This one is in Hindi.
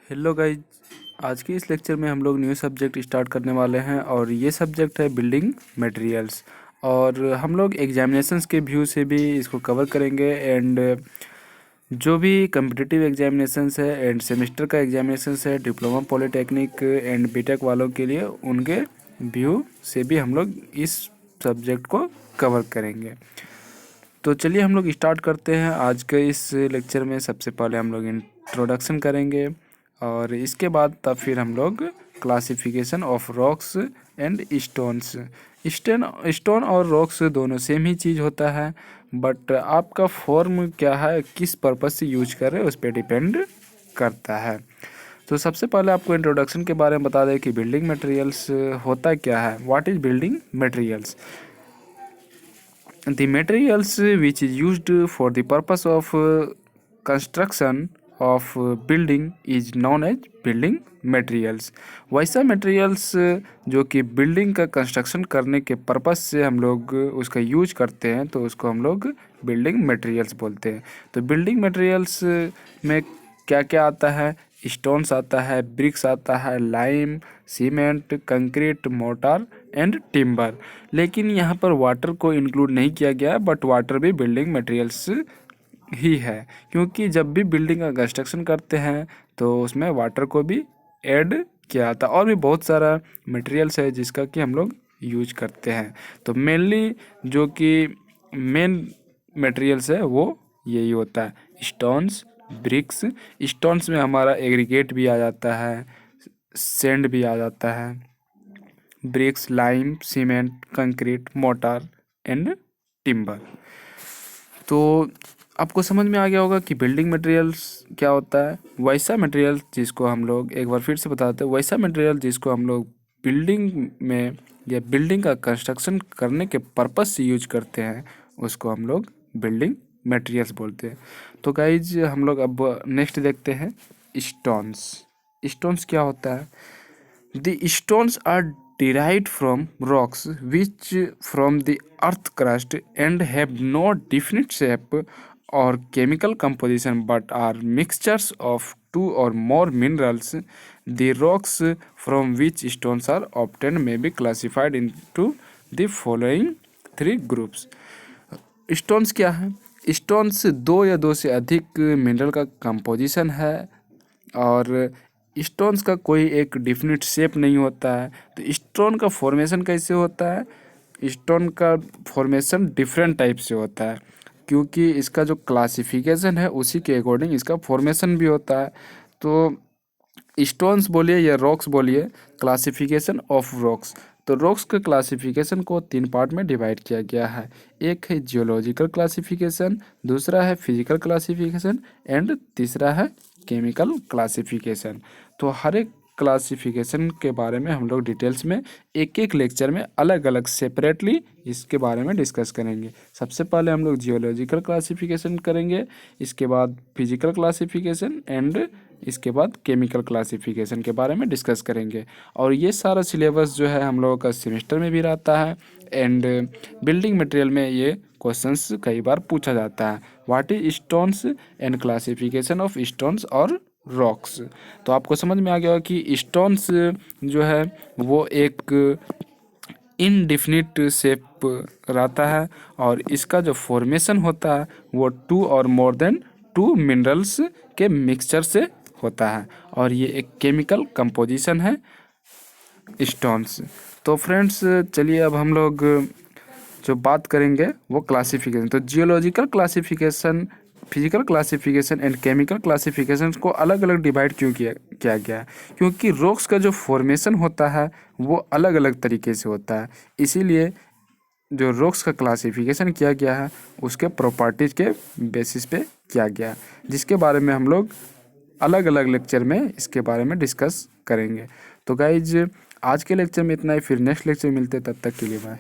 Hello guys. आज के इस लेक्चर में हम लोग न्यू सब्जेक्ट स्टार्ट करने वाले हैं और ये सब्जेक्ट है बिल्डिंग मटेरियल्स। और हम लोग एग्जामिनेशंस के व्यू से भी इसको कवर करेंगे एंड जो भी कम्पिटिटिव एग्जामिनेशंस है एंड सेमेस्टर का एग्जामिनेशंस है डिप्लोमा पॉलिटेक्निक एंड बीटेक वालों के लिए, उनके व्यू से भी हम लोग इस सब्जेक्ट को कवर करेंगे। तो चलिए हम लोग स्टार्ट करते हैं आज के इस लेक्चर में। सबसे पहले हम लोग इंट्रोडक्शन करेंगे और इसके बाद तब फिर हम लोग classification of rocks and stones. Stone और रॉक्स दोनों सेम ही चीज़ होता है, बट आपका फॉर्म क्या है, किस पर्पज़ से यूज कर रहे हैं उस पर डिपेंड करता है। तो सबसे पहले आपको इंट्रोडक्शन के बारे में बता दें कि बिल्डिंग मटेरियल्स होता क्या है। What is building materials? The materials which is used for the purpose of construction of building is known as building materials। वैसा materials जो कि बिल्डिंग का कंस्ट्रक्शन करने के पर्पस से हम लोग उसका यूज करते हैं, तो उसको हम लोग बिल्डिंग मटेरियल्स बोलते हैं। तो बिल्डिंग मटेरियल्स में क्या क्या आता है? स्टोन्स आता है, ब्रिक्स आता है, lime, cement, concrete, mortar and timber. लेकिन यहाँ पर वाटर को इंक्लूड नहीं किया गया, बट वाटर भी बिल्डिंग मटेरियल्स ही है, क्योंकि जब भी बिल्डिंग का कंस्ट्रक्शन करते हैं तो उसमें वाटर को भी ऐड किया जाता है। और भी बहुत सारा मटेरियल्स है जिसका कि हम लोग यूज करते हैं। तो मेनली जो कि मेन मटेरियल्स है वो यही होता है, स्टोन्स, ब्रिक्स। स्टोन्स में हमारा एग्रीगेट भी आ जाता है, सैंड भी आ जाता है, bricks, lime, cement, concrete, mortar and timber. तो आपको समझ में आ गया होगा कि बिल्डिंग मटेरियल्स क्या होता है। वैसा मटेरियल जिसको हम लोग, एक बार फिर से बताते हैं, वैसा मटेरियल जिसको हम लोग बिल्डिंग में या बिल्डिंग का कंस्ट्रक्शन करने के पर्पस से यूज करते हैं, उसको हम लोग बिल्डिंग मटेरियल्स बोलते हैं। तो गाइज हम लोग अब नेक्स्ट देखते हैं स्टोन्स। स्टोन्स क्या होता है? The stones are derived from rocks which from the earth crust and have no definite shape or chemical composition but are mixtures of two or more minerals. The rocks from which stones are obtained may be classified into the following three groups। Stones क्या है? स्टोन्स दो या दो से अधिक मिनरल का कंपोजिशन है और स्टोन्स का कोई एक डिफिनिट शेप नहीं होता है। तो स्टोन का फॉर्मेशन कैसे होता है? स्टोन का फॉर्मेशन डिफरेंट टाइप से होता है, क्योंकि इसका जो क्लासिफिकेशन है उसी के अकॉर्डिंग इसका फॉर्मेशन भी होता है। तो स्टोन्स बोलिए या रॉक्स बोलिए, क्लासिफिकेशन ऑफ रॉक्स। तो रॉक्स के क्लासिफिकेशन को तीन पार्ट में डिवाइड किया गया है। एक है जियोलॉजिकल क्लासिफिकेशन, दूसरा है फिजिकल क्लासिफिकेशन एंड तीसरा है केमिकल क्लासिफिकेशन। तो हर एक क्लासिफिकेशन के बारे में हम लोग डिटेल्स में एक एक लेक्चर में अलग अलग सेपरेटली इसके बारे में डिस्कस करेंगे। सबसे पहले हम लोग जियोलॉजिकल क्लासिफिकेशन करेंगे, इसके बाद फिजिकल क्लासिफिकेशन एंड इसके बाद केमिकल क्लासिफिकेशन के बारे में डिस्कस करेंगे। और ये सारा सिलेबस जो है हम लोगों का सेमेस्टर में भी रहता है एंड बिल्डिंग मटेरियल में ये क्वेश्चंस कई बार पूछा जाता है। What is stones and classification of stones और रॉक्स। तो आपको समझ में आ गया होगा कि स्टोन्स जो है वो एक इनडिफिनिट शेप रहता है और इसका जो फॉर्मेशन होता है वो टू और मोर देन टू मिनरल्स के मिक्सचर से होता है और ये एक केमिकल कंपोजिशन है स्टोन्स। तो फ्रेंड्स चलिए अब हम लोग जो बात करेंगे वो क्लासिफिकेशन। तो geological classification, physical classification and chemical classification को अलग अलग डिवाइड क्यों किया गया है? क्योंकि रॉक्स का जो फॉर्मेशन होता है वो अलग अलग तरीके से होता है, इसीलिए जो रॉक्स का क्लासिफिकेशन किया गया है उसके प्रॉपर्टीज़ के बेसिस पे किया गया है, जिसके बारे में हम लोग अलग अलग लेक्चर में इसके बारे में डिस्कस करेंगे। तो गाइज आज के लेक्चर में इतना ही, फिर नेक्स्ट लेक्चर में मिलते हैं, तब तक के लिए बाय।